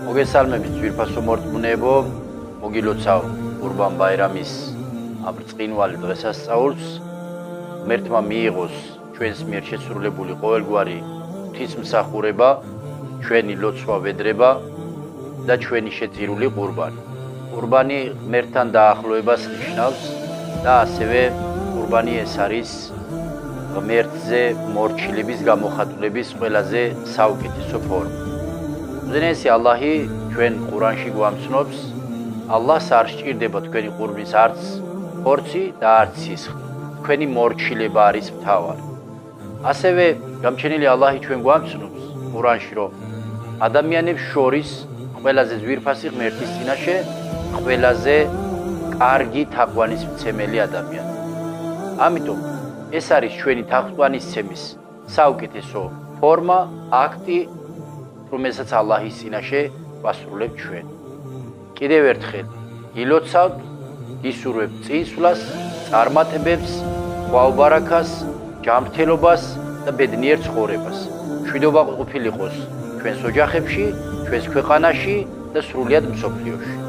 მოგესალმებით ძვირფასო მორწმუნეებო, მოგილოცავ ყურბან ბაირამის ამ ბრწყინვალე დღესასწაულს. ღმერთმა მიიღოს ჩვენს მიერ შესრულებული ყოველგვარი ღვთისმსახურება, ჩვენი ლოცვა ვედრება და ჩვენი შეძირული ყურბანი. ყურბანი ღმერთთან დაახლოებას ნიშნავს და ასევე ყურბანი ეს არის ღმერთზე მორჩილების გამოხატულების ყველაზე საუკეთესო ფორმა. უზენაესი ალლაჰი ჩვენ ყურანში გვამცნობს, ალლაჰს არ სჭირდება თქვენი ყურბნის არც ხორცი და არც სისხლი. თქვენი მორჩილება არის მთავარი. ასევე გამჩენილი ალლაჰი ჩვენ გვამცნობს ყურანში, რომ ადამიანებს შორის ყველაზე ძვირფასი ღმერთის წინაშე ყველაზე კარგი თაყვანისმცემელი ადამიანი. ამიტომ ეს არის ჩვენი თაყვანისცემის საუკეთესო ფორმა, აქტი, რომელსაც ალლაჰის წინაშე ვასრულებთ ჩვენ. კიდევ ერთხელ ილოცავთ, გისურვებთ წინსვლას, წარმატებებს, ღვაუბარაქას, ჯანმრთელობას და ბედნიერ ცხოვრებას. მშვიდობა ყოფილიყოს ჩვენს ოჯახებში, ჩვენს ქვეყანაში და სრულიად მსოფლიოში.